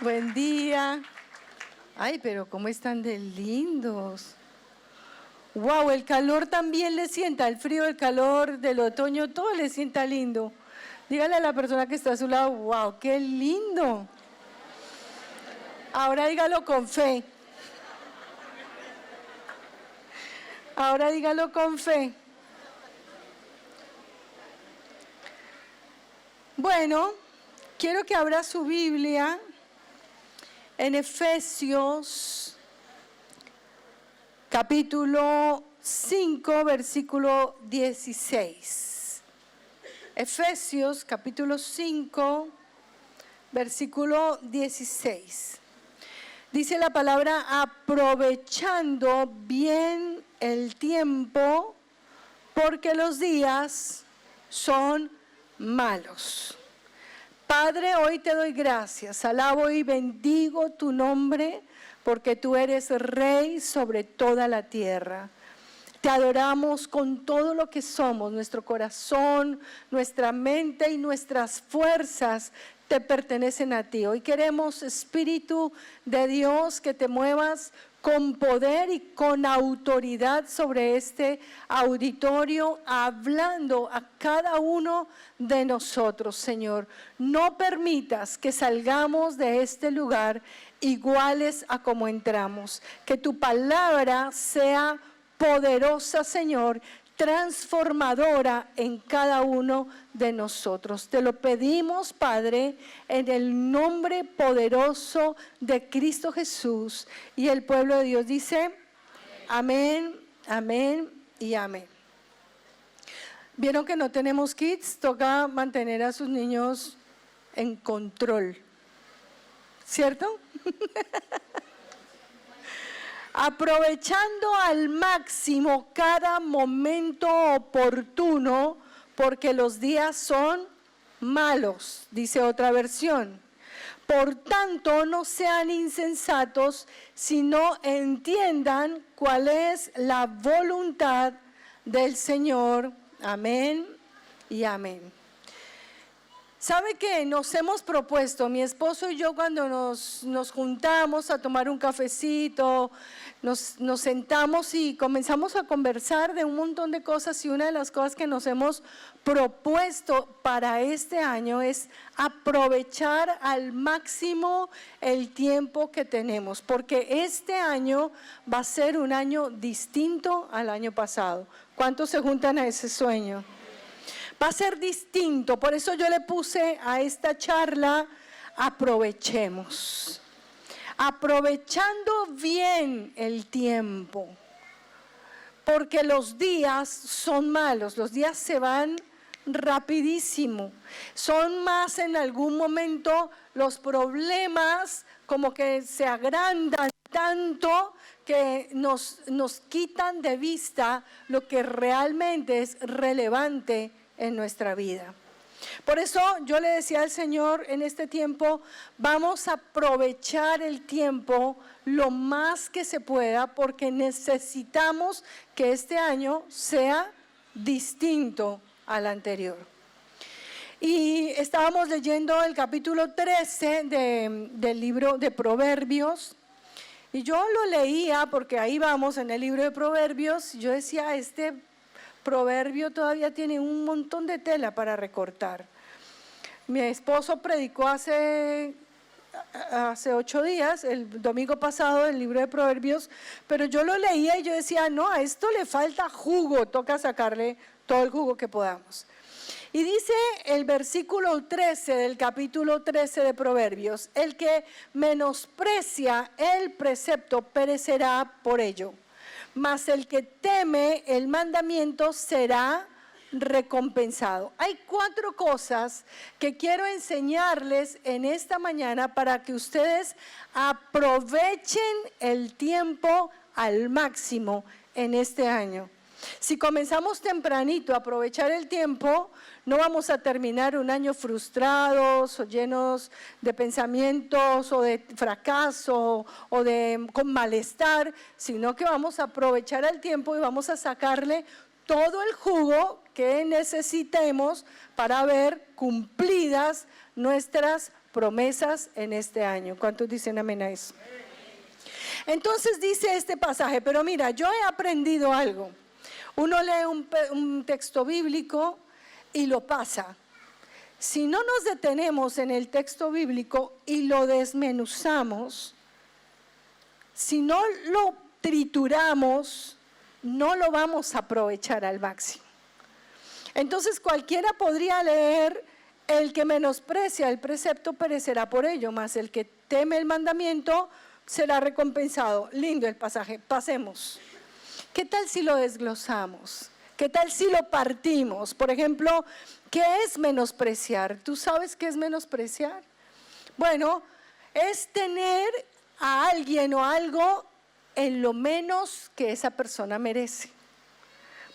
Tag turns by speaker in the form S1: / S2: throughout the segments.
S1: Buen día. Ay, pero cómo están de lindos. Wow, el calor también le sienta, el frío, el calor del otoño, todo le sienta lindo. Dígale a la persona que está a su lado, wow, qué lindo. Ahora dígalo con fe. Ahora dígalo con fe. Bueno, quiero que abra su Biblia en Efesios capítulo 5, versículo 16. Efesios capítulo 5, versículo 16. Dice la palabra, aprovechando bien el tiempo, porque los días son malos. Padre, hoy te doy gracias, alabo y bendigo tu nombre, porque tú eres Rey sobre toda la tierra. Te adoramos con todo lo que somos, nuestro corazón, nuestra mente y nuestras fuerzas te pertenecen a ti. Hoy queremos, Espíritu de Dios, que te muevas con poder y con autoridad sobre este auditorio, hablando a cada uno de nosotros, Señor. No permitas que salgamos de este lugar iguales a como entramos. Que tu palabra sea poderosa, Señor, transformadora en cada uno de nosotros. Te lo pedimos, Padre, en el nombre poderoso de Cristo Jesús. Y el pueblo de Dios dice, amén, amén y amén. ¿Vieron que no tenemos kids? Toca mantener a sus niños en control, ¿cierto? Aprovechando al máximo cada momento oportuno, porque los días son malos, dice otra versión. Por tanto, no sean insensatos, sino entiendan cuál es la voluntad del Señor. Amén y amén. ¿Sabe qué? Nos hemos propuesto, mi esposo y yo, cuando nos juntamos a tomar un cafecito, nos sentamos y comenzamos a conversar de un montón de cosas, y una de las cosas que nos hemos propuesto para este año es aprovechar al máximo el tiempo que tenemos, porque este año va a ser un año distinto al año pasado. ¿Cuántos se juntan a ese sueño? Va a ser distinto, por eso yo le puse a esta charla, aprovechemos. Aprovechando bien el tiempo, porque los días son malos, los días se van rapidísimo, son más en algún momento los problemas como que se agrandan tanto que nos quitan de vista lo que realmente es relevante en nuestra vida. Por eso yo le decía al Señor en este tiempo, vamos a aprovechar el tiempo lo más que se pueda, porque necesitamos que este año sea distinto al anterior. Y estábamos leyendo el capítulo 13 del libro de Proverbios, y yo lo leía porque ahí vamos en el libro de Proverbios, y yo decía, este proverbio todavía tiene un montón de tela para recortar. Mi esposo predicó hace 8 días, el domingo pasado, el libro de Proverbios, pero yo lo leía y yo decía, no, a esto le falta jugo, toca sacarle todo el jugo que podamos. Y dice el versículo 13 del capítulo 13 de Proverbios, el que menosprecia el precepto perecerá por ello, mas el que teme el mandamiento será recompensado. Hay 4 cosas que quiero enseñarles en esta mañana para que ustedes aprovechen el tiempo al máximo en este año. Si comenzamos tempranito a aprovechar el tiempo, no vamos a terminar un año frustrados o llenos de pensamientos o de fracaso o con malestar, sino que vamos a aprovechar el tiempo y vamos a sacarle todo el jugo que necesitemos para ver cumplidas nuestras promesas en este año. ¿Cuántos dicen amén a eso? Entonces dice este pasaje, pero mira, yo he aprendido algo. Uno lee un texto bíblico y lo pasa. Si no nos detenemos en el texto bíblico y lo desmenuzamos, si no lo trituramos, no lo vamos a aprovechar al máximo. Entonces cualquiera podría leer: el que menosprecia el precepto perecerá por ello, mas el que teme el mandamiento será recompensado. Lindo el pasaje, pasemos. ¿Qué tal si lo desglosamos? ¿Qué tal si lo partimos? Por ejemplo, ¿qué es menospreciar? ¿Tú sabes qué es menospreciar? Bueno, es tener a alguien o algo en lo menos que esa persona merece.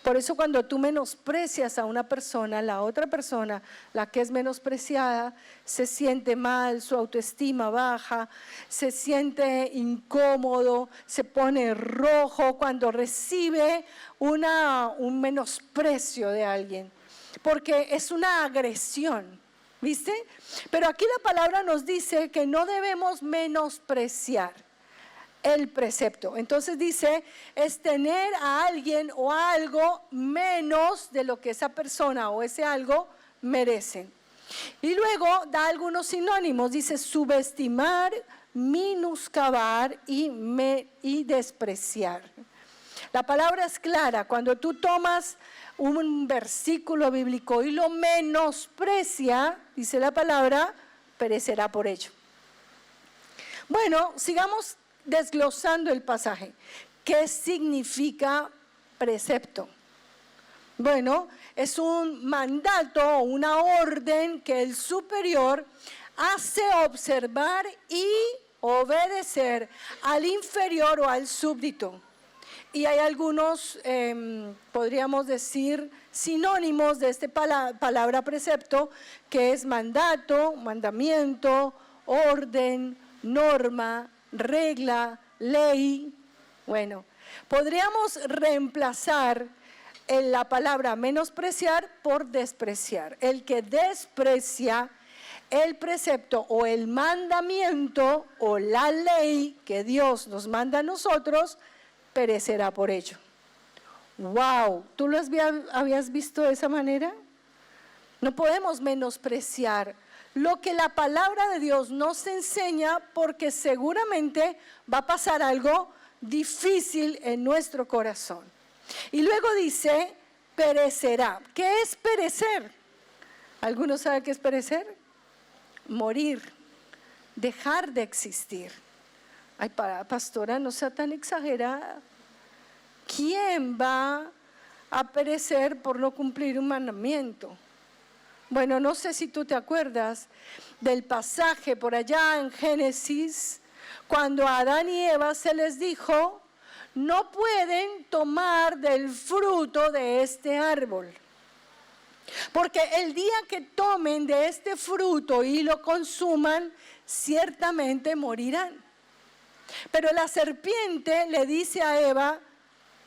S1: Por eso cuando tú menosprecias a una persona, la otra persona, la que es menospreciada, se siente mal, su autoestima baja, se siente incómodo, se pone rojo cuando recibe un menosprecio de alguien, porque es una agresión, ¿viste? Pero aquí la palabra nos dice que no debemos menospreciar el precepto. Entonces dice, es tener a alguien o a algo menos de lo que esa persona o ese algo merecen. Y luego da algunos sinónimos, dice subestimar, minuscabar y despreciar. La palabra es clara. Cuando tú tomas un versículo bíblico y lo menosprecia, dice la palabra, perecerá por ello. Bueno, sigamos desglosando el pasaje. ¿Qué significa precepto? Bueno, es un mandato o una orden que el superior hace observar y obedecer al inferior o al súbdito. Y hay algunos, podríamos decir, sinónimos de esta palabra precepto, que es mandato, mandamiento, orden, norma, regla, ley. Bueno, podríamos reemplazar la palabra menospreciar por despreciar. El que desprecia el precepto o el mandamiento o la ley que Dios nos manda a nosotros, perecerá por ello. ¡Wow! ¿Tú lo habías visto de esa manera? No podemos menospreciar lo que la palabra de Dios nos enseña, porque seguramente va a pasar algo difícil en nuestro corazón. Y luego dice, perecerá. ¿Qué es perecer? ¿Alguno sabe qué es perecer? Morir, dejar de existir. Ay, pastora, no sea tan exagerada. ¿Quién va a perecer por no cumplir un mandamiento? Bueno, no sé si tú te acuerdas del pasaje por allá en Génesis, cuando a Adán y Eva se les dijo, no pueden tomar del fruto de este árbol, porque el día que tomen de este fruto y lo consuman, ciertamente morirán. Pero la serpiente le dice a Eva,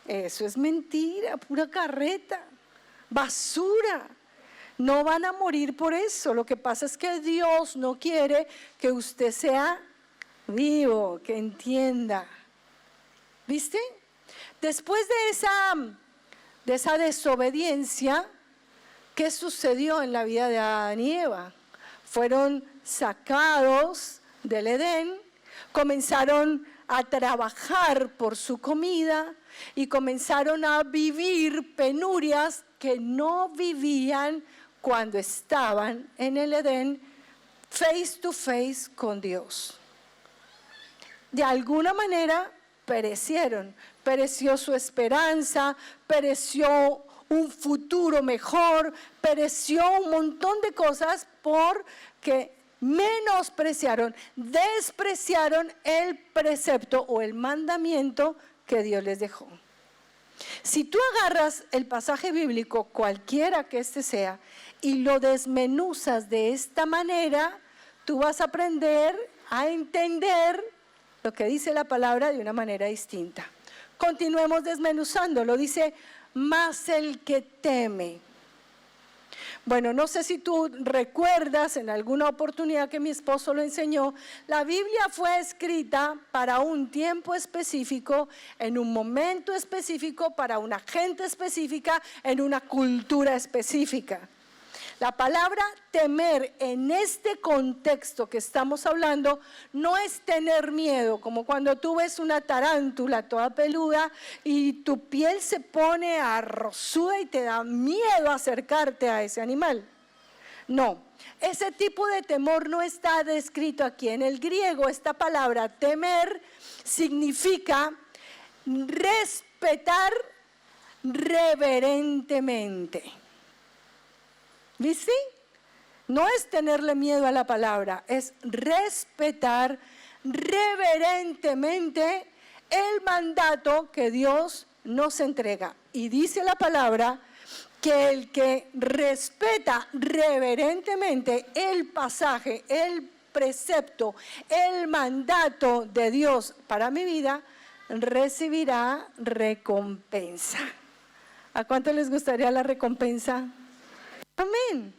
S1: eso es mentira, pura carreta, basura. No van a morir por eso. Lo que pasa es que Dios no quiere que usted sea vivo, que entienda. ¿Viste? Después de esa desobediencia, ¿qué sucedió en la vida de Adán y Eva? Fueron sacados del Edén, comenzaron a trabajar por su comida y comenzaron a vivir penurias que no vivían cuando estaban en el Edén face to face con Dios. De alguna manera perecieron, pereció su esperanza, pereció un futuro mejor, pereció un montón de cosas porque menospreciaron, despreciaron el precepto o el mandamiento que Dios les dejó. Si tú agarras el pasaje bíblico, cualquiera que este sea, y lo desmenuzas de esta manera, tú vas a aprender a entender lo que dice la palabra de una manera distinta. Continuemos desmenuzándolo. Dice, mas el que teme. Bueno, no sé si tú recuerdas en alguna oportunidad que mi esposo lo enseñó, la Biblia fue escrita para un tiempo específico, en un momento específico, para una gente específica, en una cultura específica. La palabra temer en este contexto que estamos hablando no es tener miedo, como cuando tú ves una tarántula toda peluda y tu piel se pone arrozuda y te da miedo acercarte a ese animal. No, ese tipo de temor no está descrito aquí. En el griego esta palabra temer significa respetar reverentemente. ¿Viste? No es tenerle miedo a la palabra, es respetar reverentemente el mandato que Dios nos entrega. Y dice la palabra que el que respeta reverentemente el pasaje, el precepto, el mandato de Dios para mi vida, recibirá recompensa. ¿A cuánto les gustaría la recompensa? Amén.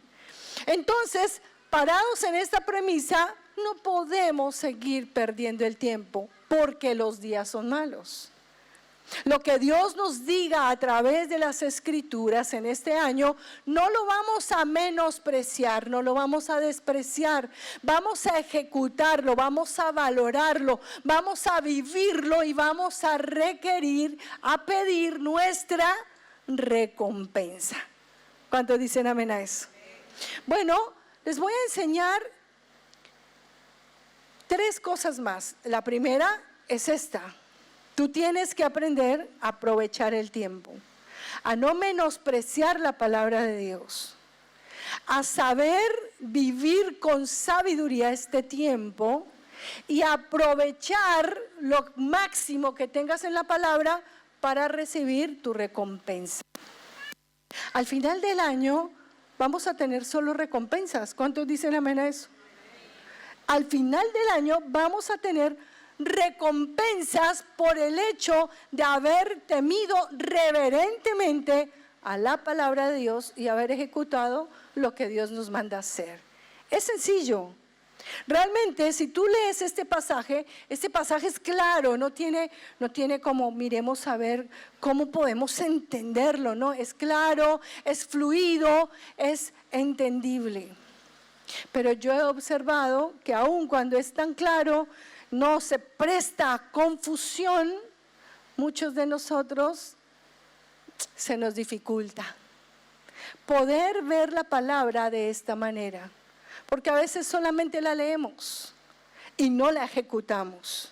S1: Entonces, parados en esta premisa, no podemos seguir perdiendo el tiempo porque los días son malos. Lo que Dios nos diga a través de las Escrituras en este año, no lo vamos a menospreciar, no lo vamos a despreciar, vamos a ejecutarlo, vamos a valorarlo, vamos a vivirlo y vamos a requerir, a pedir nuestra recompensa. ¿Cuántos dicen amén a eso? Bueno, les voy a enseñar 3 cosas más. La primera es esta. Tú tienes que aprender a aprovechar el tiempo, a no menospreciar la palabra de Dios, a saber vivir con sabiduría este tiempo y aprovechar lo máximo que tengas en la palabra para recibir tu recompensa. Al final del año vamos a tener solo recompensas. ¿Cuántos dicen amén a eso? Al final del año vamos a tener recompensas por el hecho de haber temido reverentemente a la palabra de Dios y haber ejecutado lo que Dios nos manda hacer. Es sencillo. Realmente, si tú lees este pasaje es claro, no tiene como miremos a ver cómo podemos entenderlo, ¿no? Es claro, es fluido, es entendible. Pero yo he observado que aun cuando es tan claro, no se presta a confusión, muchos de nosotros se nos dificulta poder ver la palabra de esta manera. Porque a veces solamente la leemos y no la ejecutamos.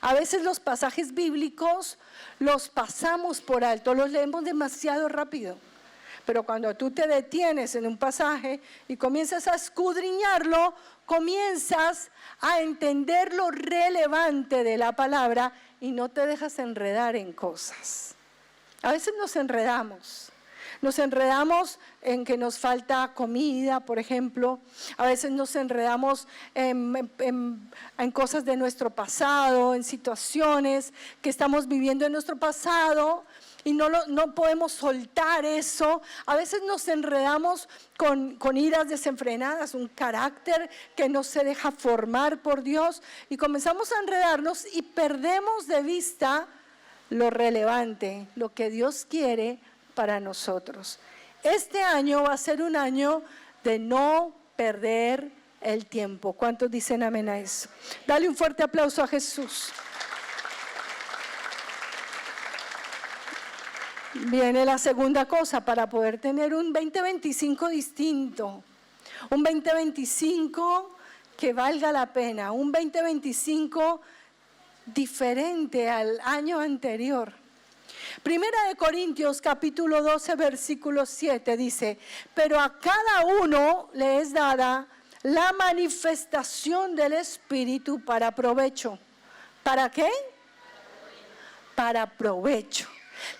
S1: A veces los pasajes bíblicos los pasamos por alto, los leemos demasiado rápido. Pero cuando tú te detienes en un pasaje y comienzas a escudriñarlo, comienzas a entender lo relevante de la palabra y no te dejas enredar en cosas. A veces nos enredamos en que nos falta comida, por ejemplo. A veces nos enredamos en cosas de nuestro pasado, en situaciones que estamos viviendo en nuestro pasado y no podemos soltar eso. A veces nos enredamos con iras desenfrenadas, un carácter que no se deja formar por Dios y comenzamos a enredarnos y perdemos de vista lo relevante, lo que Dios quiere para nosotros. Este año va a ser un año de no perder el tiempo. ¿Cuántos dicen amén a eso? Dale un fuerte aplauso a Jesús. Viene la segunda cosa para poder tener un 2025 distinto, un 2025 que valga la pena, un 2025 diferente al año anterior. Primera de Corintios capítulo 12 versículo 7 dice: pero a cada uno le es dada la manifestación del Espíritu para provecho. ¿Para qué? Para provecho.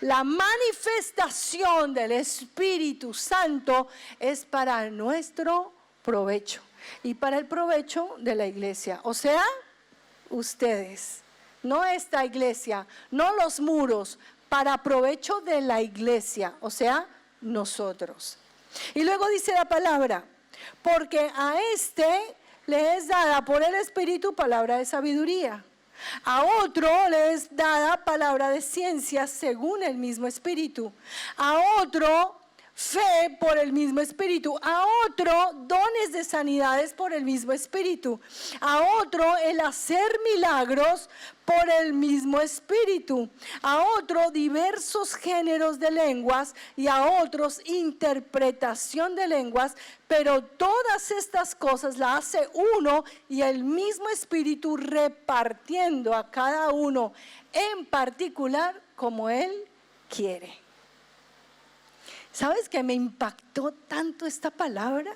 S1: La manifestación del Espíritu Santo es para nuestro provecho y para el provecho de la iglesia, o sea, ustedes, no esta iglesia, no los muros, para provecho de la iglesia, o sea, nosotros. Y luego dice la palabra, porque a este le es dada por el Espíritu palabra de sabiduría. A otro le es dada palabra de ciencia según el mismo Espíritu. A otro fe por el mismo Espíritu. A otro dones de sanidades por el mismo Espíritu. A otro el hacer milagros por el mismo Espíritu. A otro diversos géneros de lenguas y a otros interpretación de lenguas. Pero todas estas cosas las hace uno y el mismo Espíritu, repartiendo a cada uno en particular como Él quiere. ¿Sabes que me impactó tanto esta palabra?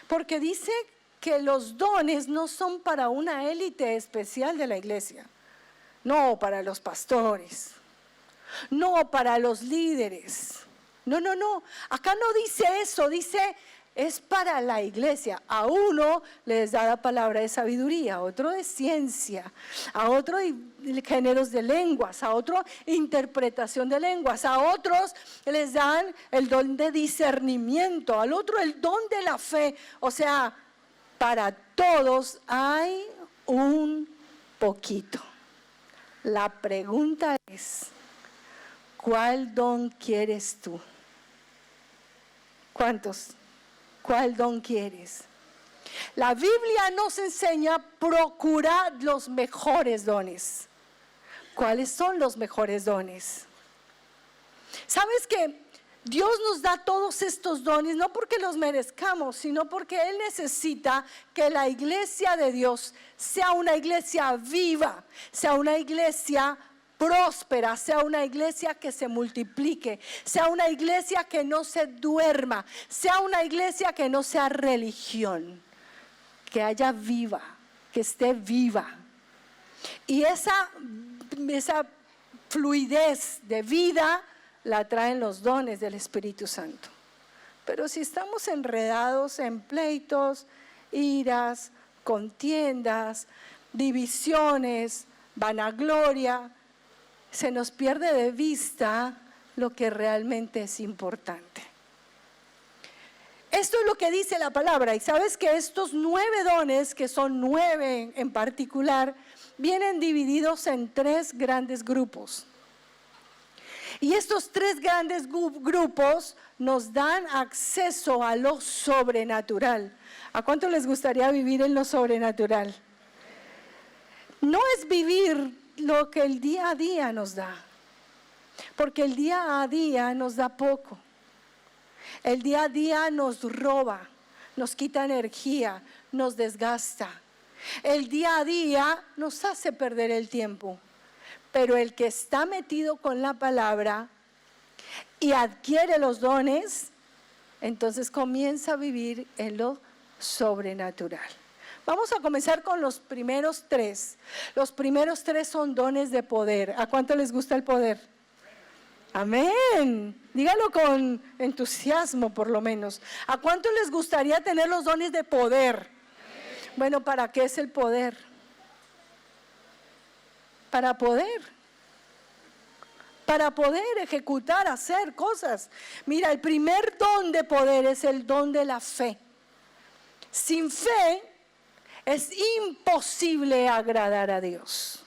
S1: Porque dice que los dones no son para una élite especial de la iglesia, no para los pastores, no para los líderes. No, acá no dice eso, dice es para la iglesia. A uno les da la palabra de sabiduría, a otro de ciencia, a otro de géneros de lenguas, a otro interpretación de lenguas, a otros les dan el don de discernimiento, al otro el don de la fe. O sea, para todos hay un poquito. La pregunta es, ¿cuál don quieres tú? ¿Cuántos? ¿Cuál don quieres? La Biblia nos enseña a procurar los mejores dones. ¿Cuáles son los mejores dones? ¿Sabes que Dios nos da todos estos dones no porque los merezcamos, sino porque Él necesita que la iglesia de Dios sea una iglesia viva, sea una iglesia próspera, sea una iglesia que se multiplique, sea una iglesia que no se duerma, sea una iglesia que no sea religión, que haya viva, que esté viva. Y esa fluidez de vida la traen los dones del Espíritu Santo. Pero si estamos enredados en pleitos, iras, contiendas, divisiones, vanagloria, se nos pierde de vista lo que realmente es importante. Esto es lo que dice la palabra. Y sabes que estos 9 dones, que son 9 en particular, vienen divididos en 3 grandes grupos. Y estos 3 grandes grupos nos dan acceso a lo sobrenatural. ¿A cuánto les gustaría vivir en lo sobrenatural? No es vivir lo que el día a día nos da, porque el día a día nos da poco. El día a día nos roba, nos quita energía, nos desgasta. El día a día nos hace perder el tiempo. Pero el que está metido con la palabra y adquiere los dones, entonces comienza a vivir en lo sobrenatural. Vamos a comenzar con los primeros 3. Los primeros 3 son dones de poder. ¿A cuánto les gusta el poder? Amén. Dígalo con entusiasmo por lo menos. ¿A cuánto les gustaría tener los dones de poder? Bueno, ¿para qué es el poder? Para poder ejecutar, hacer cosas. Mira, el primer don de poder es el don de la fe. Sin fe es imposible agradar a Dios.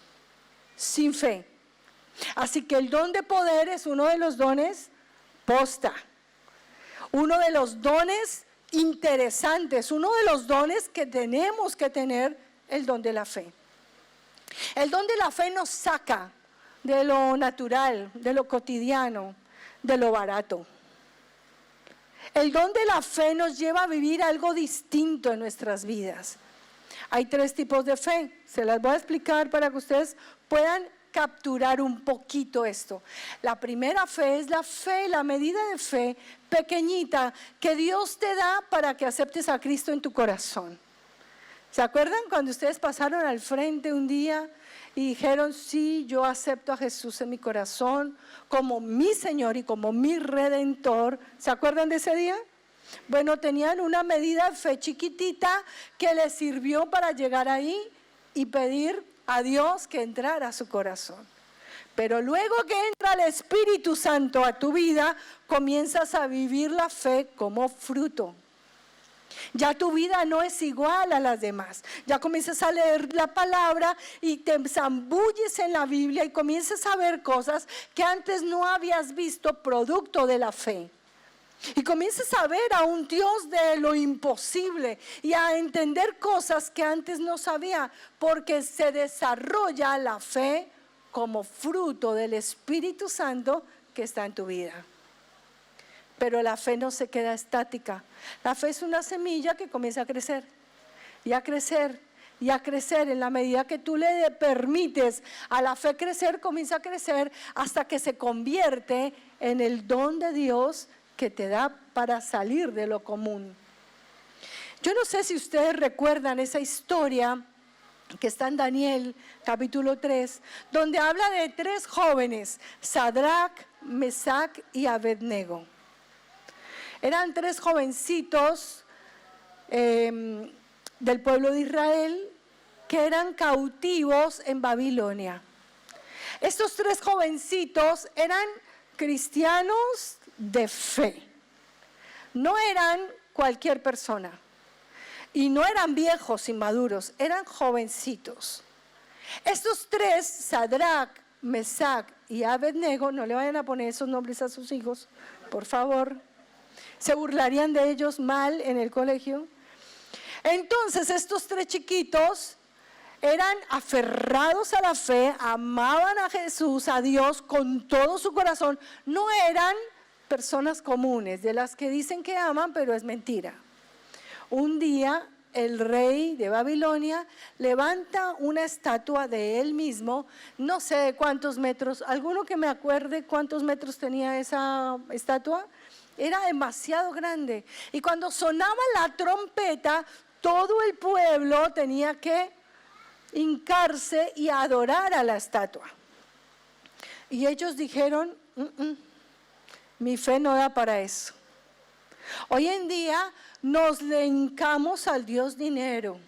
S1: Sin fe. Así que el don de poder es uno de los dones posta. Uno de los dones interesantes. Uno de los dones que tenemos que tener, el don de la fe. El don de la fe nos saca de lo natural, de lo cotidiano, de lo barato. El don de la fe nos lleva a vivir algo distinto en nuestras vidas. Hay 3 tipos de fe. Se las voy a explicar para que ustedes puedan capturar un poquito esto. La primera fe es la fe, la medida de fe pequeñita que Dios te da para que aceptes a Cristo en tu corazón. ¿Se acuerdan cuando ustedes pasaron al frente un día y dijeron, sí, yo acepto a Jesús en mi corazón como mi Señor y como mi Redentor? ¿Se acuerdan de ese día? Bueno, tenían una medida de fe chiquitita que les sirvió para llegar ahí y pedir a Dios que entrara a su corazón. Pero luego que entra el Espíritu Santo a tu vida, comienzas a vivir la fe como fruto. Ya tu vida no es igual a las demás. Ya comienzas a leer la palabra y te zambulles en la Biblia y comienzas a ver cosas que antes no habías visto, producto de la fe. Y comienzas a ver a un Dios de lo imposible y a entender cosas que antes no sabía, porque se desarrolla la fe como fruto del Espíritu Santo que está en tu vida. Pero la fe no se queda estática. La fe es una semilla que comienza a crecer y a crecer y a crecer. En la medida que tú le permites a la fe crecer, comienza a crecer hasta que se convierte en el don de Dios que te da para salir de lo común. Yo no sé si ustedes recuerdan esa historia que está en Daniel capítulo 3, donde habla de 3 jóvenes, Sadrac, Mesac y Abednego. Eran 3 jovencitos del pueblo de Israel que eran cautivos en Babilonia. Estos 3 jovencitos eran cristianos de fe. No eran cualquier persona. Y no eran viejos, inmaduros, eran jovencitos. Estos 3, Sadrac, Mesac y Abednego, no le vayan a poner esos nombres a sus hijos, por favor. Se burlarían de ellos mal en el colegio. Entonces estos 3 chiquitos eran aferrados a la fe, amaban a Jesús, a Dios con todo su corazón. No eran personas comunes, de las que dicen que aman, pero es mentira. Un día el rey de Babilonia levanta una estatua de él mismo, no sé de cuántos metros, ¿alguno que me acuerde cuántos metros tenía esa estatua? Era demasiado grande. Y cuando sonaba la trompeta, todo el pueblo tenía que hincarse y adorar a la estatua. Y ellos dijeron, mi fe no da para eso. Hoy en día nos le hincamos al Dios dinero,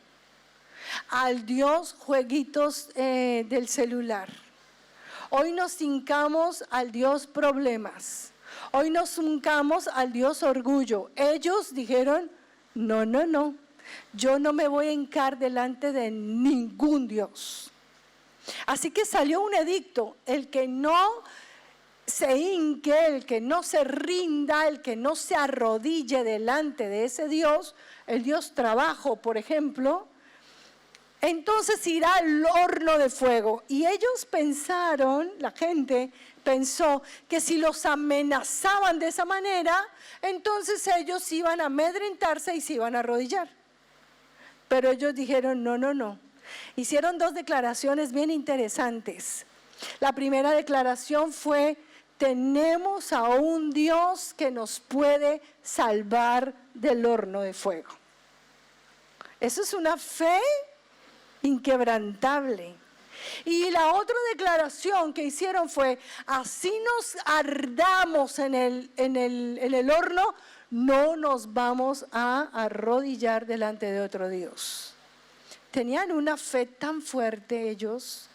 S1: al Dios jueguitos del celular. Hoy nos hincamos al Dios problemas. Hoy nos hincamos al Dios orgullo. Ellos dijeron, no, yo no me voy a hincar delante de ningún Dios. Así que salió un edicto, el que no se hinque, el que no se rinda, el que no se arrodille delante de ese Dios, el Dios trabajo, por ejemplo, entonces irá al horno de fuego. Y ellos pensaron, la gente pensó que si los amenazaban de esa manera, entonces ellos iban a amedrentarse y se iban a arrodillar. Pero ellos dijeron, no. Hicieron 2 declaraciones bien interesantes. La primera declaración fue, tenemos a un Dios que nos puede salvar del horno de fuego. Eso es una fe inquebrantable. Y la otra declaración que hicieron fue, así nos ardamos en el horno, no nos vamos a arrodillar delante de otro Dios. Tenían una fe tan fuerte ellos.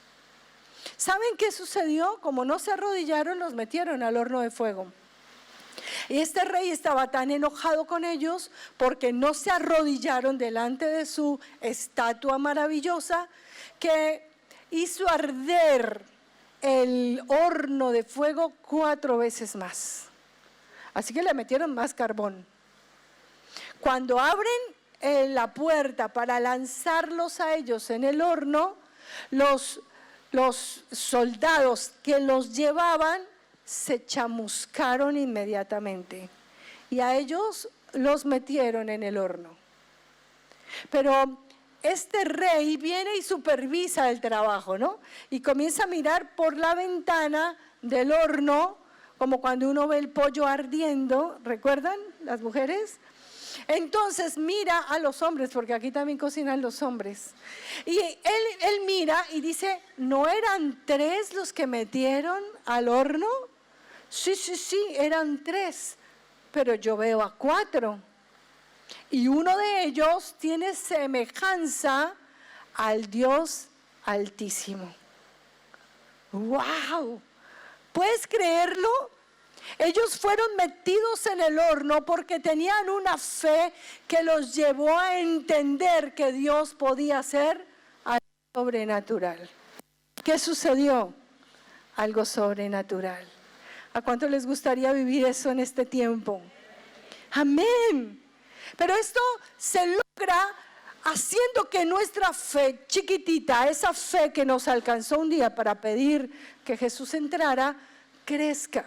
S1: ¿Saben qué sucedió? Como no se arrodillaron, los metieron al horno de fuego. Y este rey estaba tan enojado con ellos porque no se arrodillaron delante de su estatua maravillosa, que hizo arder el horno de fuego 4 veces más. Así que le metieron más carbón. Cuando abren la puerta para lanzarlos a ellos en el horno, los soldados que los llevaban se chamuscaron inmediatamente y a ellos los metieron en el horno. Pero este rey viene y supervisa el trabajo, ¿no? Y comienza a mirar por la ventana del horno, como cuando uno ve el pollo ardiendo, ¿recuerdan las mujeres? Entonces mira a los hombres, porque aquí también cocinan los hombres. Y él mira y dice, ¿no eran 3 los que metieron al horno? Sí, eran 3, pero yo veo a 4. Y uno de ellos tiene semejanza al Dios Altísimo. ¡Wow! ¿Puedes creerlo? Ellos fueron metidos en el horno porque tenían una fe que los llevó a entender que Dios podía hacer algo sobrenatural. ¿Qué sucedió? Algo sobrenatural. ¿A cuánto les gustaría vivir eso en este tiempo? Amén. Pero esto se logra haciendo que nuestra fe chiquitita, esa fe que nos alcanzó un día para pedir que Jesús entrara, crezca,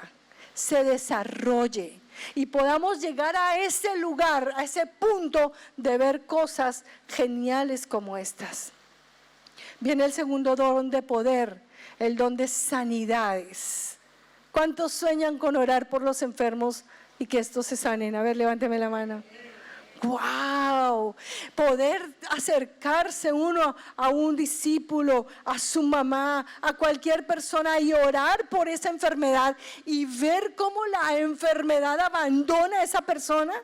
S1: se desarrolle y podamos llegar a ese lugar, a ese punto de ver cosas geniales como estas. Viene el segundo don de poder, el don de sanidades. ¿Cuántos sueñan con orar por los enfermos y que estos se sanen? A ver, levánteme la mano. ¡Wow! Poder acercarse uno a un discípulo, a su mamá, a cualquier persona y orar por esa enfermedad y ver cómo la enfermedad abandona a esa persona.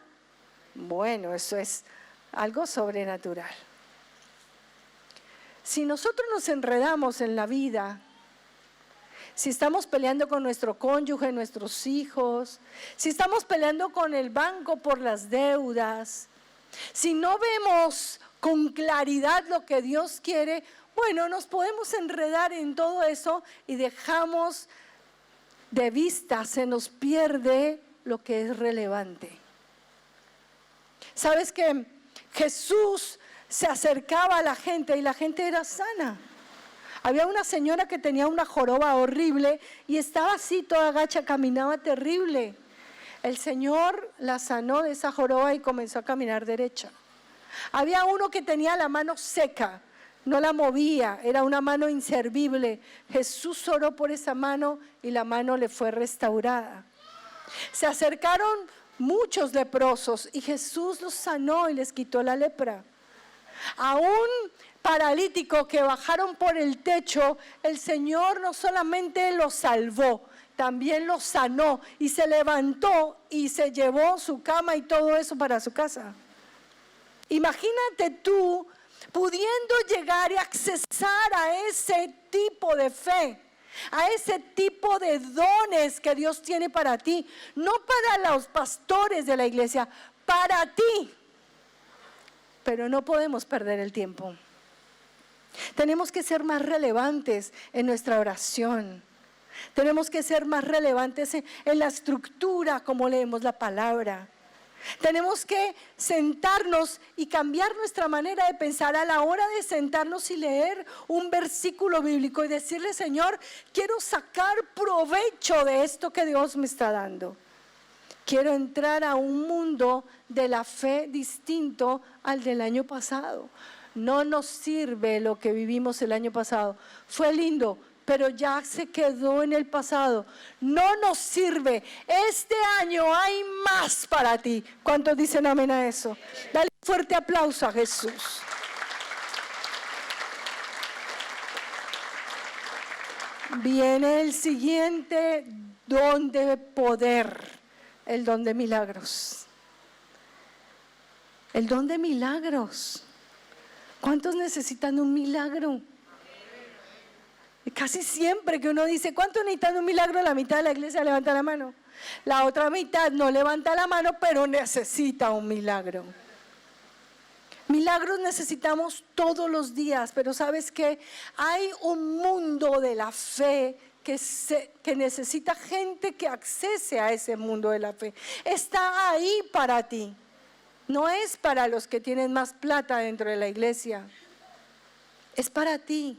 S1: Bueno, eso es algo sobrenatural. Si nosotros nos enredamos en la vida, si estamos peleando con nuestro cónyuge, nuestros hijos, si estamos peleando con el banco por las deudas, si no vemos con claridad lo que Dios quiere, bueno, nos podemos enredar en todo eso y dejamos de vista, se nos pierde lo que es relevante. ¿Sabes que Jesús se acercaba a la gente y la gente era sana? Había una señora que tenía una joroba horrible y estaba así toda agacha, caminaba terrible. El Señor la sanó de esa joroba y comenzó a caminar derecha. Había uno que tenía la mano seca, no la movía, era una mano inservible. Jesús oró por esa mano y la mano le fue restaurada. Se acercaron muchos leprosos y Jesús los sanó y les quitó la lepra. A un paralítico que bajaron por el techo, el Señor no solamente lo salvó, también lo sanó y se levantó y se llevó su cama y todo eso para su casa. Imagínate tú pudiendo llegar y accesar a ese tipo de fe, a ese tipo de dones que Dios tiene para ti, no para los pastores de la iglesia, para ti. Pero no podemos perder el tiempo. Tenemos que ser más relevantes en nuestra oración. Tenemos que ser más relevantes en la estructura como leemos la palabra. Tenemos que sentarnos y cambiar nuestra manera de pensar a la hora de sentarnos y leer un versículo bíblico y decirle: Señor, quiero sacar provecho de esto que Dios me está dando. Quiero entrar a un mundo de la fe distinto al del año pasado. No nos sirve lo que vivimos el año pasado. Fue lindo, pero ya se quedó en el pasado. No nos sirve. Este año hay más para ti. ¿Cuántos dicen amén a eso? Dale un fuerte aplauso a Jesús. Viene el siguiente don de poder. El don de milagros. El don de milagros. ¿Cuántos necesitan un milagro? Casi siempre que uno dice, ¿cuántos necesitan un milagro? La mitad de la iglesia levanta la mano. La otra mitad no levanta la mano, pero necesita un milagro. Milagros necesitamos todos los días, pero ¿sabes qué? Hay un mundo de la fe que necesita gente que accese a ese mundo de la fe. Está ahí para ti. No es para los que tienen más plata dentro de la iglesia. Es para ti.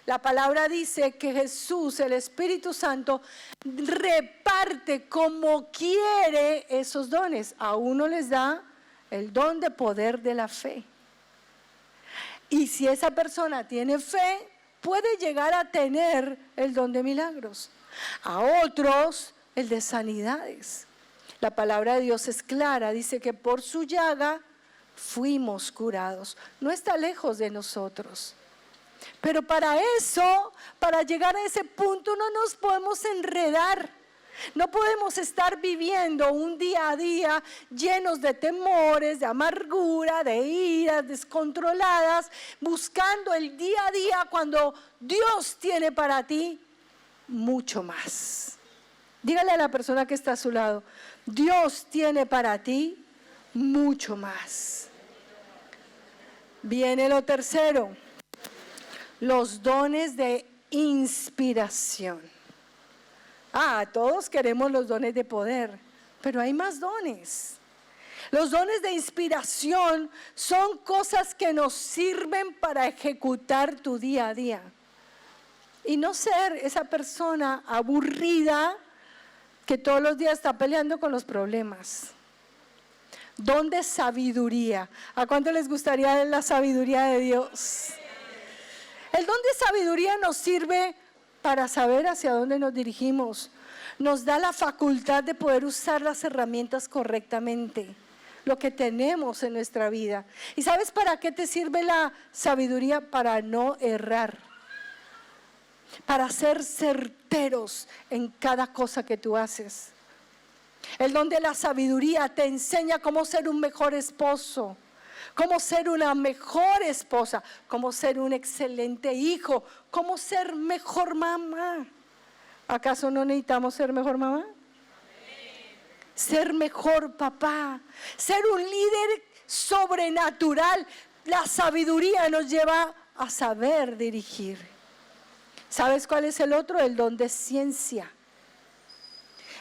S1: La palabra dice que Jesús, el Espíritu Santo, reparte como quiere esos dones. A uno les da el don de poder de la fe. Y si esa persona tiene fe, puede llegar a tener el don de milagros. A otros, el de sanidades. La palabra de Dios es clara, dice que por su llaga fuimos curados. No está lejos de nosotros. Pero para eso, para llegar a ese punto, no nos podemos enredar. No podemos estar viviendo un día a día llenos de temores, de amargura, de iras descontroladas, buscando el día a día cuando Dios tiene para ti mucho más. Dígale a la persona que está a su lado, Dios tiene para ti mucho más. Viene lo tercero, los dones de inspiración. Todos queremos los dones de poder, pero hay más dones. Los dones de inspiración son cosas que nos sirven para ejecutar tu día a día. Y no ser esa persona aburrida que todos los días está peleando con los problemas. Don de sabiduría. ¿A cuánto les gustaría la sabiduría de Dios? El don de sabiduría nos sirve para saber hacia dónde nos dirigimos. Nos da la facultad de poder usar las herramientas correctamente, lo que tenemos en nuestra vida. ¿Y sabes para qué te sirve la sabiduría? Para no errar, para ser certeros en cada cosa que tú haces. El don de la sabiduría te enseña cómo ser un mejor esposo, cómo ser una mejor esposa, cómo ser un excelente hijo, cómo ser mejor mamá. ¿Acaso no necesitamos ser mejor mamá? Ser mejor papá, ser un líder sobrenatural. La sabiduría nos lleva a saber dirigir. ¿Sabes cuál es el otro? El don de ciencia.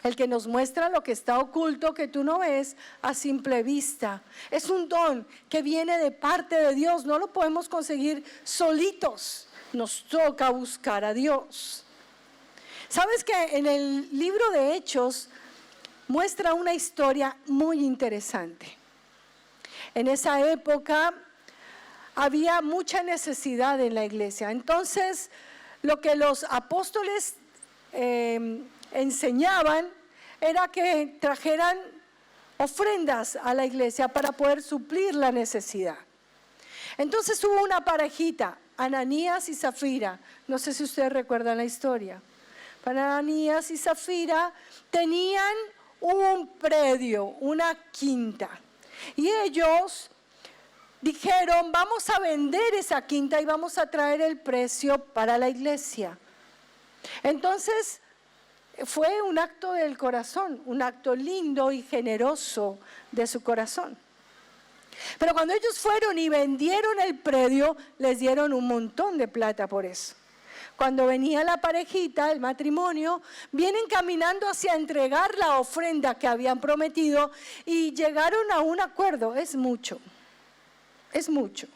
S1: El que nos muestra lo que está oculto, que tú no ves a simple vista. Es un don que viene de parte de Dios, no lo podemos conseguir solitos. Nos toca buscar a Dios. ¿Sabes que en el libro de Hechos muestra una historia muy interesante? En esa época había mucha necesidad en la iglesia. Entonces, lo que los apóstoles enseñaban era que trajeran ofrendas a la iglesia para poder suplir la necesidad. Entonces hubo una parejita, Ananías y Zafira. No sé si ustedes recuerdan la historia. Ananías y Zafira tenían un predio, una quinta. Y ellos dijeron, vamos a vender esa quinta y vamos a traer el precio para la iglesia. Entonces, fue un acto del corazón, un acto lindo y generoso de su corazón. Pero cuando ellos fueron y vendieron el predio, les dieron un montón de plata por eso. Cuando venía la parejita, el matrimonio, vienen caminando hacia entregar la ofrenda que habían prometido y llegaron a un acuerdo. Es mucho, es mucho.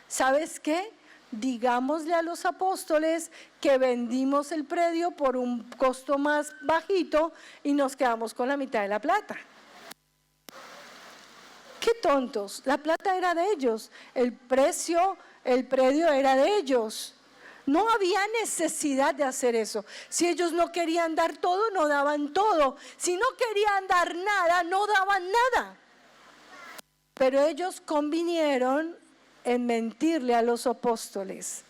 S1: ¿Sabes qué? Digámosle a los apóstoles que vendimos el predio por un costo más bajito y nos quedamos con la mitad de la plata. ¡Qué tontos! La plata era de ellos, el predio era de ellos. No había necesidad de hacer eso. Si ellos no querían dar todo, no daban todo. Si no querían dar nada, no daban nada. Pero ellos convinieron en mentirle a los apóstoles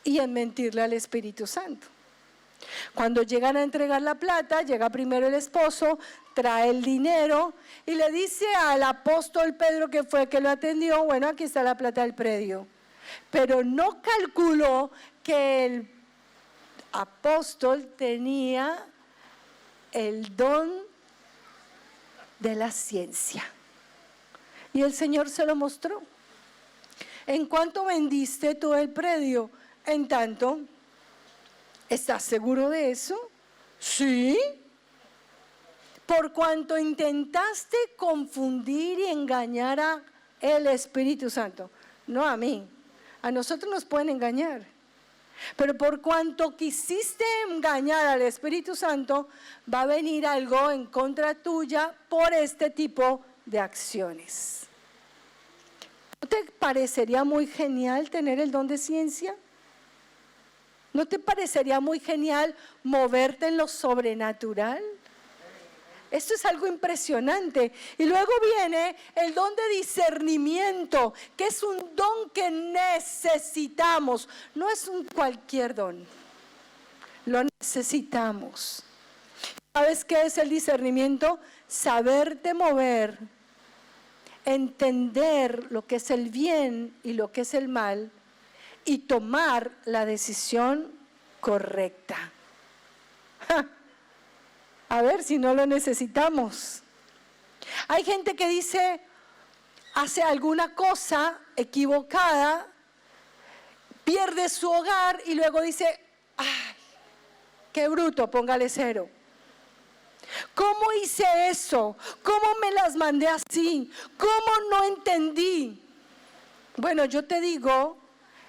S1: y en mentirle al Espíritu Santo. Cuando llegan a entregar la plata, llega primero el esposo, trae el dinero y le dice al apóstol Pedro, que fue que lo atendió, bueno, aquí está la plata del predio. Pero no calculó que el apóstol tenía el don de la ciencia. Y el Señor se lo mostró. ¿En cuánto vendiste tú el predio? En tanto. ¿Estás seguro de eso? Sí. Por cuanto intentaste confundir y engañar a el Espíritu Santo. No a mí. A nosotros nos pueden engañar. Pero por cuanto quisiste engañar al Espíritu Santo, va a venir algo en contra tuya por este tipo de acciones. ¿No te parecería muy genial tener el don de ciencia? ¿No te parecería muy genial moverte en lo sobrenatural? Esto es algo impresionante. Y luego viene el don de discernimiento, que es un don que necesitamos. No es un cualquier don. Lo necesitamos. ¿Sabes qué es el discernimiento? Saberte mover, entender lo que es el bien y lo que es el mal y tomar la decisión correcta. A ver si no lo necesitamos. Hay gente que dice, hace alguna cosa equivocada, pierde su hogar y luego dice, ¡ay, qué bruto! Póngale 0. ¿Cómo hice eso? ¿Cómo me las mandé así? ¿Cómo no entendí? Bueno, yo te digo,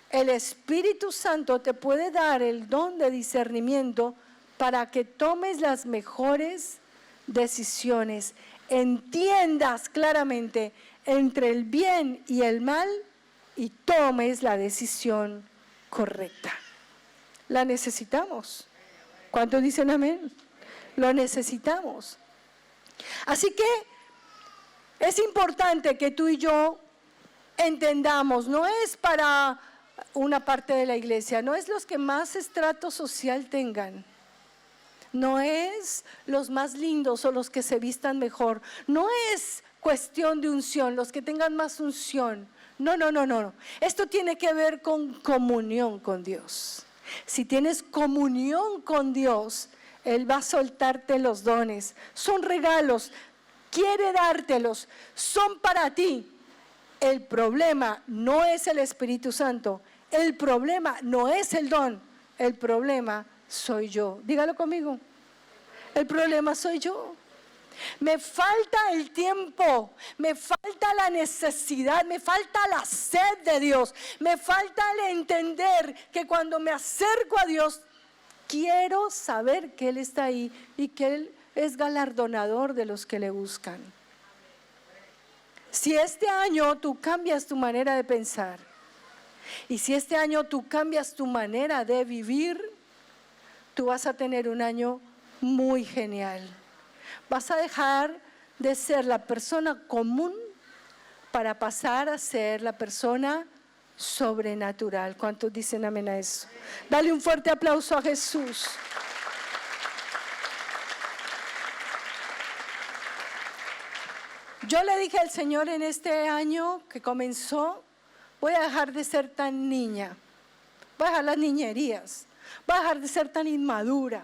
S1: el Espíritu Santo te puede dar el don de discernimiento para que tomes las mejores decisiones, entiendas claramente entre el bien y el mal y tomes la decisión correcta. La necesitamos. ¿Cuántos dicen amén? Lo necesitamos. Así que es importante que tú y yo entendamos, no es para una parte de la iglesia, no es los que más estrato social tengan, no es los más lindos o los que se vistan mejor, no es cuestión de unción, los que tengan más unción. No. Esto tiene que ver con comunión con Dios. Si tienes comunión con Dios, Él va a soltarte los dones. Son regalos, quiere dártelos, son para ti. El problema no es el Espíritu Santo, el problema no es el don, el problema soy yo. Dígalo conmigo, el problema soy yo. Me falta el tiempo, me falta la necesidad, me falta la sed de Dios, me falta el entender que cuando me acerco a Dios, quiero saber que Él está ahí y que Él es galardonador de los que le buscan. Si este año tú cambias tu manera de pensar y si este año tú cambias tu manera de vivir, tú vas a tener un año muy genial. Vas a dejar de ser la persona común para pasar a ser la persona sobrenatural. ¿Cuántos dicen amén a eso? Dale un fuerte aplauso a Jesús. Yo le dije al Señor en este año que comenzó, voy a dejar de ser tan niña, voy a dejar las niñerías, voy a dejar de ser tan inmadura.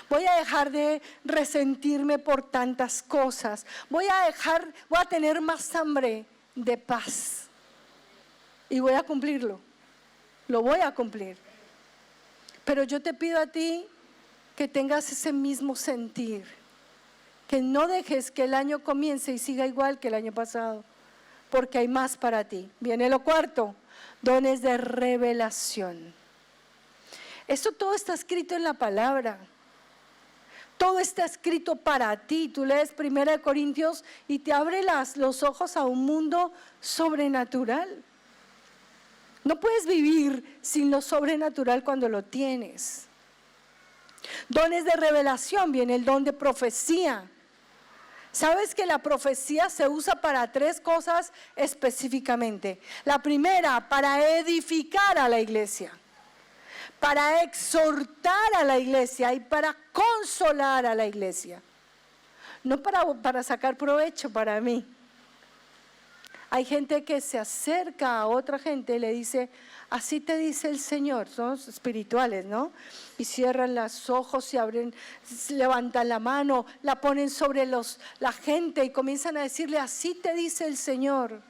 S1: Voy a dejar de resentirme por tantas cosas. Voy a tener más hambre de paz. Y voy a cumplirlo. Lo voy a cumplir. Pero yo te pido a ti que tengas ese mismo sentir. Que no dejes que el año comience y siga igual que el año pasado. Porque hay más para ti. Viene lo cuarto. Dones de revelación. Eso todo está escrito en la palabra. Todo está escrito para ti. Tú lees 1 Corintios y te abre los ojos a un mundo sobrenatural. No puedes vivir sin lo sobrenatural cuando lo tienes. Dones de revelación, viene el don de profecía. ¿Sabes que la profecía se usa para 3 cosas específicamente? La primera, para edificar a la iglesia. Para exhortar a la iglesia y para consolar a la iglesia. No para sacar provecho para mí. Hay gente que se acerca a otra gente y le dice, así te dice el Señor. Son espirituales, ¿no? Y cierran los ojos y levantan la mano, la ponen sobre la gente y comienzan a decirle, así te dice el Señor.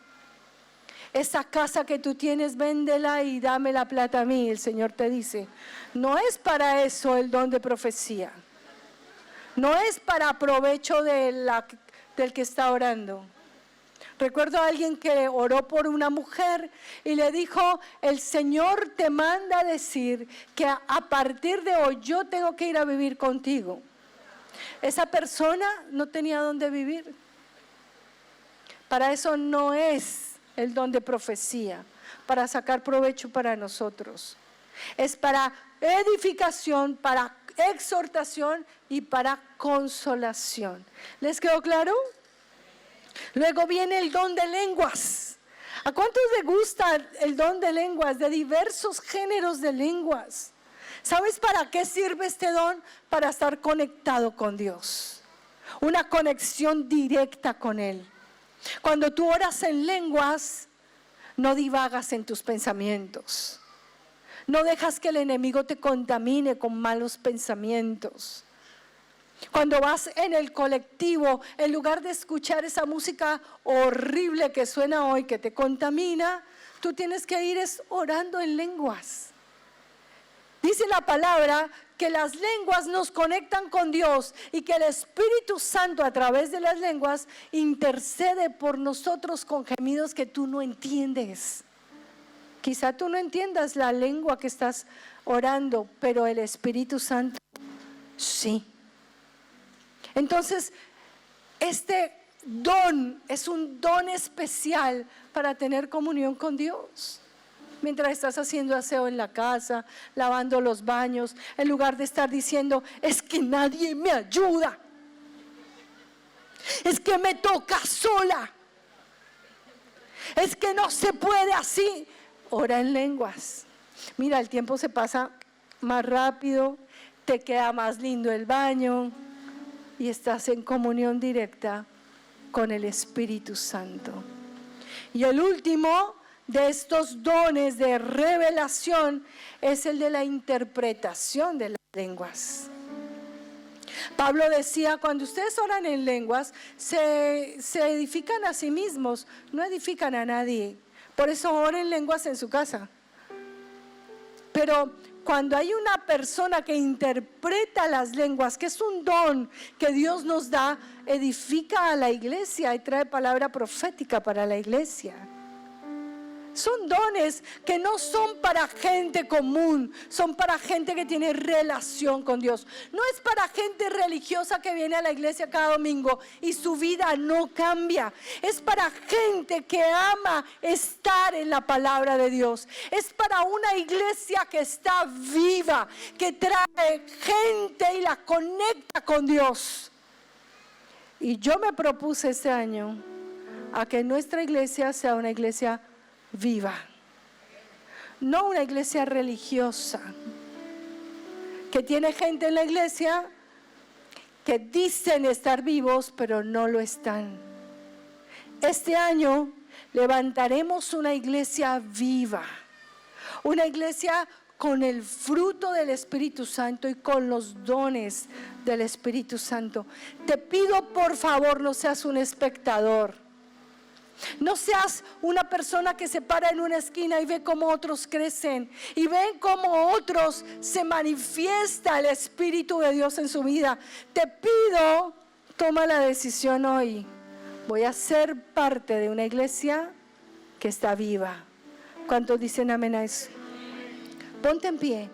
S1: Esa casa que tú tienes, véndela y dame la plata a mí, el Señor te dice. No es para eso el don de profecía. No es para provecho del que está orando. Recuerdo a alguien que oró por una mujer y le dijo, el Señor te manda a decir que a partir de hoy yo tengo que ir a vivir contigo. Esa persona no tenía dónde vivir. Para eso no es el don de profecía, para sacar provecho para nosotros. Es para edificación, para exhortación y para consolación. ¿Les quedó claro? Luego viene el don de lenguas. ¿A cuántos les gusta el don de lenguas? De diversos géneros de lenguas. ¿Sabes para qué sirve este don? Para estar conectado con Dios. Una conexión directa con Él. Cuando tú oras en lenguas, no divagas en tus pensamientos. No dejas que el enemigo te contamine con malos pensamientos. Cuando vas en el colectivo, en lugar de escuchar esa música horrible que suena hoy, que te contamina, tú tienes que ir orando en lenguas. Dice la palabra que las lenguas nos conectan con Dios y que el Espíritu Santo a través de las lenguas intercede por nosotros con gemidos que tú no entiendes. Quizá tú no entiendas la lengua que estás orando, pero el Espíritu Santo sí. Entonces, este don es un don especial para tener comunión con Dios. Mientras estás haciendo aseo en la casa, lavando los baños, en lugar de estar diciendo, es que nadie me ayuda, es que me toca sola, es que no se puede así. Ora en lenguas. Mira, el tiempo se pasa más rápido, te queda más lindo el baño y estás en comunión directa con el Espíritu Santo. Y el último de estos dones de revelación es el de la interpretación de las lenguas. Pablo decía, cuando ustedes oran en lenguas, se edifican a sí mismos, no edifican a nadie. Por eso oren en lenguas en su casa. Pero cuando hay una persona que interpreta las lenguas, que es un don que Dios nos da, edifica a la iglesia y trae palabra profética para la iglesia. Son dones que no son para gente común, son para gente que tiene relación con Dios. No es para gente religiosa que viene a la iglesia cada domingo y su vida no cambia. Es para gente que ama estar en la palabra de Dios. Es para una iglesia que está viva, que trae gente y la conecta con Dios. Y yo me propuse este año a que nuestra iglesia sea una iglesia viva, no una iglesia religiosa, que tiene gente en la iglesia que dicen estar vivos, pero no lo están. Este año levantaremos una iglesia viva, una iglesia con el fruto del Espíritu Santo y con los dones del Espíritu Santo. Te pido, por favor, no seas un espectador. No seas una persona que se para en una esquina y ve cómo otros crecen y ven cómo otros se manifiesta el Espíritu de Dios en su vida. Te pido, toma la decisión hoy. Voy a ser parte de una iglesia que está viva. ¿Cuántos dicen amén a eso? Ponte en pie.